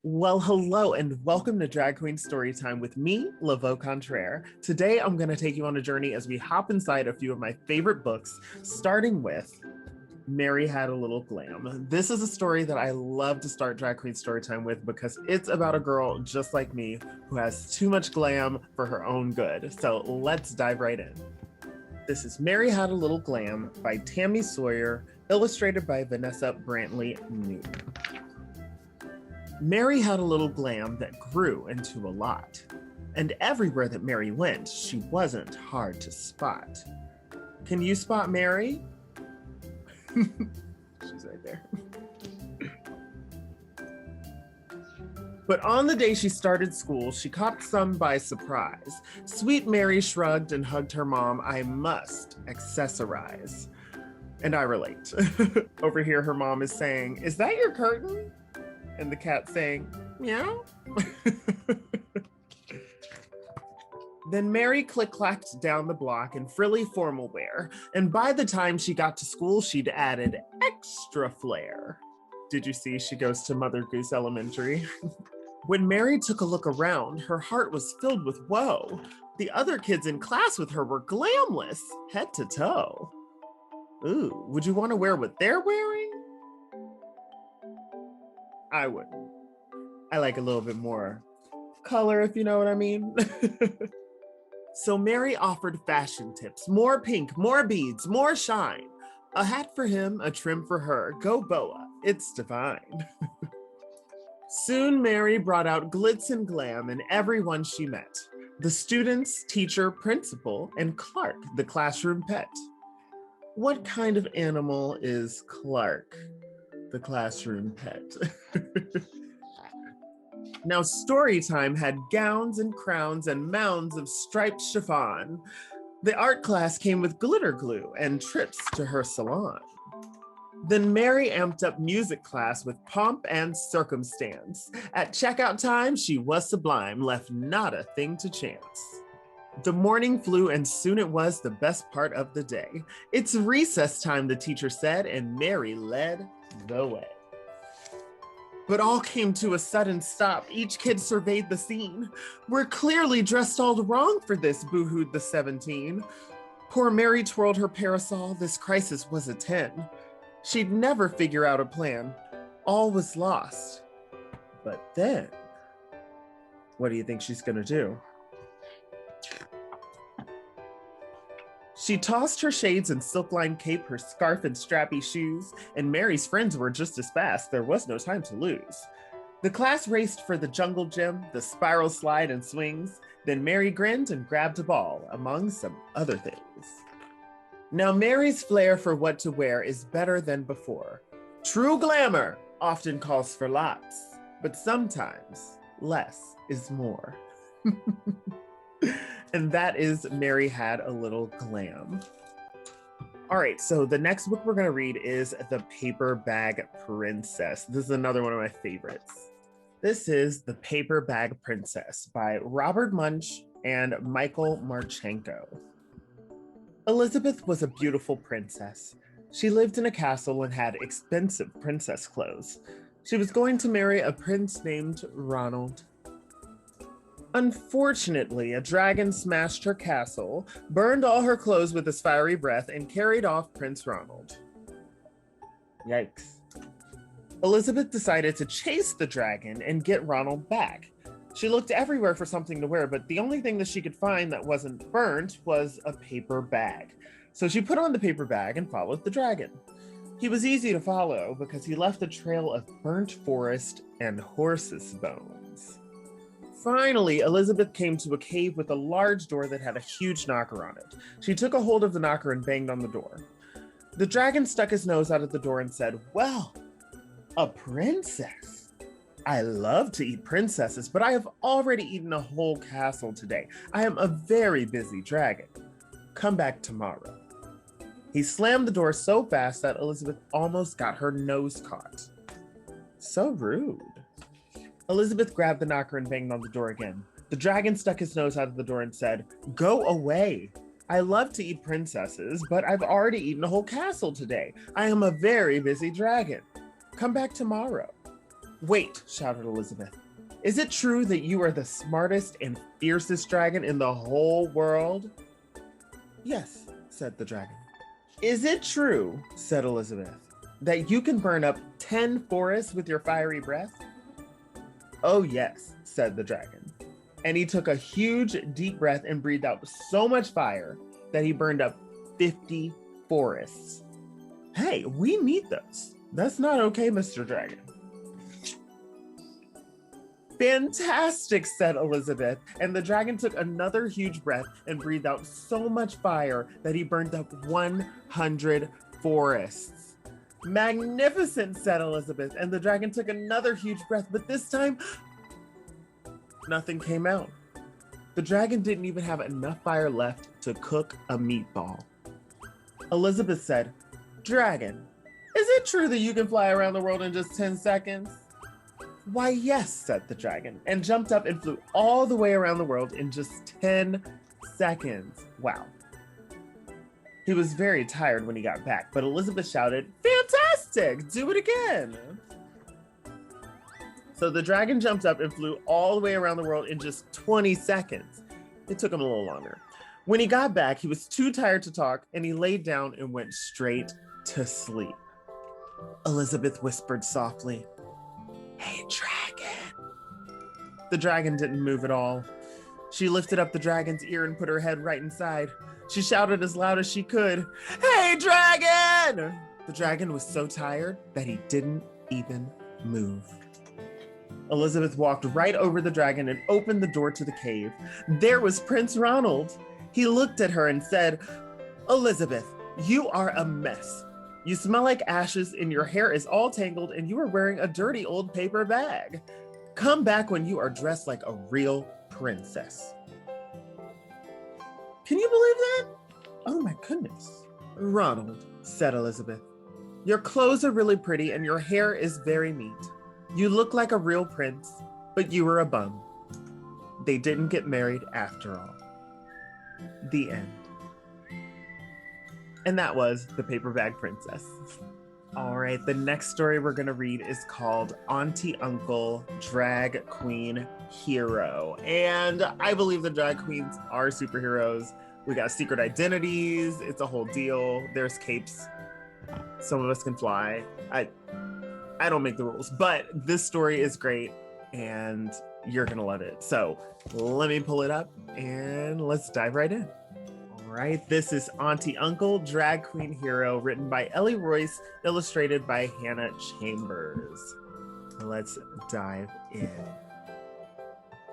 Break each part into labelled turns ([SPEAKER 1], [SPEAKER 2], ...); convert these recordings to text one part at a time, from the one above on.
[SPEAKER 1] Well, hello and welcome to Drag Queen Storytime with me, Laveau Contraire. Today, I'm going to take you on a journey as we hop inside a few of my favorite books, starting with Mary Had a Little Glam. This is a story that I love to start Drag Queen Storytime with because it's about a girl just like me who has too much glam for her own good. So let's dive right in. This is Mary Had a Little Glam by Tammy Sawyer, illustrated by Vanessa Brantley Newton. Mary had a little glam that grew into a lot. And everywhere that Mary went, she wasn't hard to spot. Can you spot Mary? She's right there. But on the day she started school, she caught some by surprise. Sweet Mary shrugged and hugged her mom. I must accessorize. And I relate. Over here, her mom is saying, "Is that your curtain?" And the cat saying, "Meow." Then Mary click-clacked down the block in frilly formal wear, and by the time she got to school, she'd added extra flair. Did you see she goes to Mother Goose Elementary? When Mary took a look around, her heart was filled with woe. The other kids in class with her were glamless, head to toe. Ooh, would you want to wear what they're wearing? I wouldn't. I like a little bit more color, if you know what I mean. So Mary offered fashion tips: more pink, more beads, more shine. A hat for him, a trim for her. Go boa, it's divine. Soon Mary brought out glitz and glam in everyone she met. The students, teacher, principal, and Clark, the classroom pet. What kind of animal is Clark, the classroom pet? Now, Storytime had gowns and crowns and mounds of striped chiffon. The art class came with glitter glue and trips to her salon. Then Mary amped up music class with pomp and circumstance. At checkout time, she was sublime, left not a thing to chance. The morning flew, and soon it was the best part of the day. It's recess time, the teacher said, and Mary led the way. But all came to a sudden stop. Each kid surveyed the scene. We're clearly dressed all wrong for this, boo-hooed the 17. Poor Mary twirled her parasol. This crisis was a 10. She'd never figure out a plan. All was lost. But then, what do you think she's gonna do? She tossed her shades and silk-lined cape, her scarf and strappy shoes, and Mary's friends were just as fast. There was no time to lose. The class raced for the jungle gym, the spiral slide and swings. Then Mary grinned and grabbed a ball, among some other things. Now Mary's flair for what to wear is better than before. True glamour often calls for lots, but sometimes less is more. And that is Mary Had a Little Glam. All right, so the next book we're gonna read is The Paper Bag Princess. This is another one of my favorites. This is The Paper Bag Princess by Robert Munsch and Michael Marchenko. Elizabeth was a beautiful princess. She lived in a castle and had expensive princess clothes. She was going to marry a prince named Ronald. Unfortunately, a dragon smashed her castle, burned all her clothes with his fiery breath, and carried off Prince Ronald. Yikes. Elizabeth decided to chase the dragon and get Ronald back. She looked everywhere for something to wear, but the only thing that she could find that wasn't burnt was a paper bag. So she put on the paper bag and followed the dragon. He was easy to follow because he left a trail of burnt forest and horse's bones. Finally, Elizabeth came to a cave with a large door that had a huge knocker on it. She took a hold of the knocker and banged on the door. The dragon stuck his nose out of the door and said, "Well, a princess. I love to eat princesses, but I have already eaten a whole castle today. I am a very busy dragon. Come back tomorrow." He slammed the door so fast that Elizabeth almost got her nose caught. So rude. Elizabeth grabbed the knocker and banged on the door again. The dragon stuck his nose out of the door and said, "Go away. I love to eat princesses, but I've already eaten a whole castle today. I am a very busy dragon. Come back tomorrow." Wait, shouted Elizabeth. Is it true that you are the smartest and fiercest dragon in the whole world? Yes, said the dragon. Is it true, said Elizabeth, that you can burn up 10 forests with your fiery breath? Oh, yes, said the dragon. And he took a huge, deep breath and breathed out so much fire that he burned up 50 forests. Hey, we need those. That's not okay, Mr. Dragon. Fantastic, said Elizabeth, and the dragon took another huge breath and breathed out so much fire that he burned up 100 forests. Magnificent, said Elizabeth, and the dragon took another huge breath, but this time, nothing came out. The dragon didn't even have enough fire left to cook a meatball. Elizabeth said, Dragon, is it true that you can fly around the world in just 10 seconds? Why, yes, said the dragon, and jumped up and flew all the way around the world in just 10 seconds. Wow. He was very tired when he got back, but Elizabeth shouted, Fantastic! Do it again! So the dragon jumped up and flew all the way around the world in just 20 seconds. It took him a little longer. When he got back, he was too tired to talk, and he laid down and went straight to sleep. Elizabeth whispered softly, Hey, dragon. The dragon didn't move at all. She lifted up the dragon's ear and put her head right inside. She shouted as loud as she could, Hey, dragon! The dragon was so tired that he didn't even move. Elizabeth walked right over the dragon and opened the door to the cave. There was Prince Ronald. He looked at her and said, Elizabeth, you are a mess. You smell like ashes and your hair is all tangled and you are wearing a dirty old paper bag. Come back when you are dressed like a real princess. Can you believe that? Oh my goodness. Ronald, said Elizabeth, your clothes are really pretty and your hair is very neat. You look like a real prince, but you were a bum. They didn't get married after all. The end. And that was The Paper Bag Princess. All right, the next story we're gonna read is called Auntie Uncle Drag Queen Hero. And I believe the drag queens are superheroes. We got secret identities, it's a whole deal. There's capes. Some of us can fly. I don't make the rules, but this story is great and you're gonna love it. So let me pull it up and let's dive right in. All right, this is Auntie Uncle Drag Queen Hero, written by Ellie Royce, illustrated by Hannah Chambers. Let's dive in.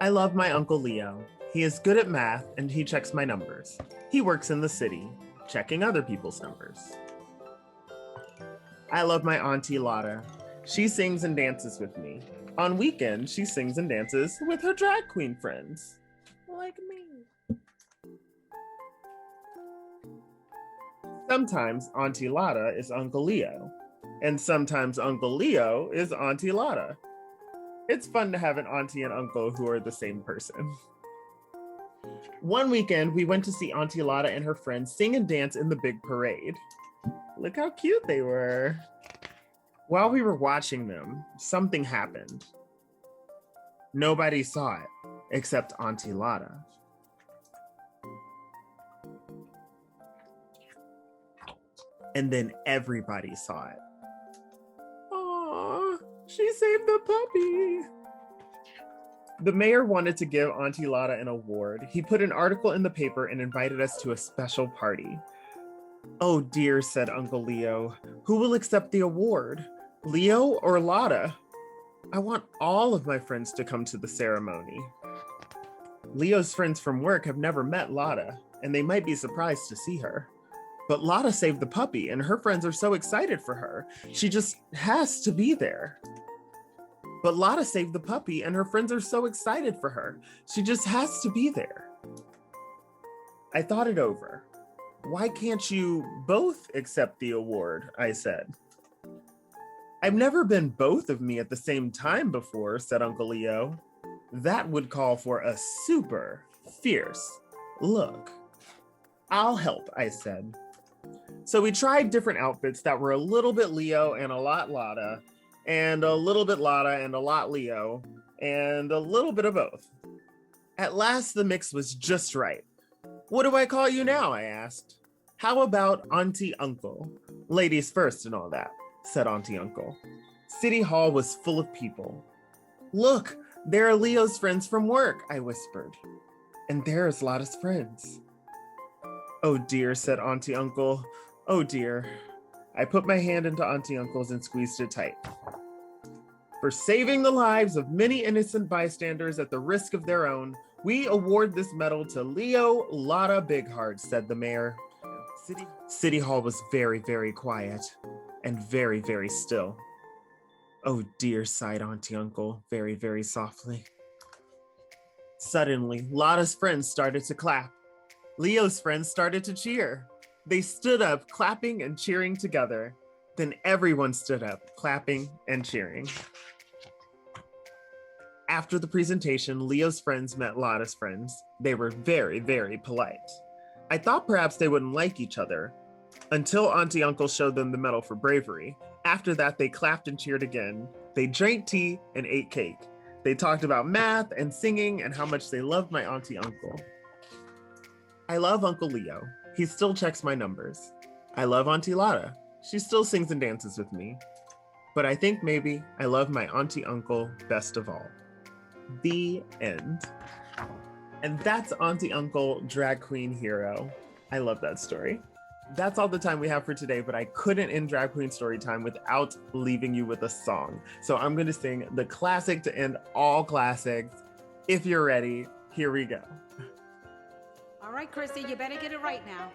[SPEAKER 1] I love my Uncle Leo. He is good at math and he checks my numbers. He works in the city, checking other people's numbers. I love my Auntie Lotta. She sings and dances with me. On weekends, she sings and dances with her drag queen friends, like me. Sometimes Auntie Lotta is Uncle Leo, and sometimes Uncle Leo is Auntie Lotta. It's fun to have an auntie and uncle who are the same person. One weekend, we went to see Auntie Lotta and her friends sing and dance in the big parade. Look how cute they were. While we were watching them, something happened. Nobody saw it except Auntie Lotta. And then everybody saw it. Aww, she saved the puppy. The mayor wanted to give Auntie Lotta an award. He put an article in the paper and invited us to a special party. Oh dear, said Uncle Leo. Who will accept the award? Leo or Lotta? I want all of my friends to come to the ceremony. Leo's friends from work have never met Lotta, and they might be surprised to see her. But Lotta saved the puppy, and her friends are so excited for her. She just has to be there. But Lotta saved the puppy, and her friends are so excited for her. She just has to be there. I thought it over. Why can't you both accept the award? I said. I've never been both of me at the same time before, said Uncle Leo. That would call for a super fierce look. I'll help, I said. So we tried different outfits that were a little bit Leo and a lot Lotta. and a little bit Lotta, and a lot Leo, and a little bit of both. At last, the mix was just right. "What do I call you now?" I asked. "How about Auntie Uncle? Ladies first and all that," said Auntie Uncle. City Hall was full of people. "Look, there are Leo's friends from work," I whispered. "And there's Lotta's friends." "Oh dear," said Auntie Uncle. "Oh dear." I put my hand into Auntie Uncle's and squeezed it tight. "For saving the lives of many innocent bystanders at the risk of their own, we award this medal to Leo Lotta Bigheart," said the mayor. City Hall was very, very quiet and very, very still. "Oh dear," sighed Auntie Uncle, very, very softly. Suddenly, Lotta's friends started to clap. Leo's friends started to cheer. They stood up, clapping and cheering together. Then everyone stood up, clapping and cheering. After the presentation, Leo's friends met Lotta's friends. They were very, very polite. I thought perhaps they wouldn't like each other, until Auntie Uncle showed them the medal for bravery. After that, they clapped and cheered again. They drank tea and ate cake. They talked about math and singing and how much they loved my Auntie Uncle. I love Uncle Leo. He still checks my numbers. I love Auntie Lotta. She still sings and dances with me. But I think maybe I love my Auntie Uncle best of all. The end. And that's Auntie Uncle, Drag Queen Hero. I love that story. That's all the time we have for today, but I couldn't end Drag Queen Storytime without leaving you with a song. So I'm going to sing the classic to end all classics. If you're ready, here we go.
[SPEAKER 2] All right, Chrissy, you better get it right now.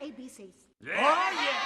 [SPEAKER 2] ABCs.
[SPEAKER 3] Oh, yeah!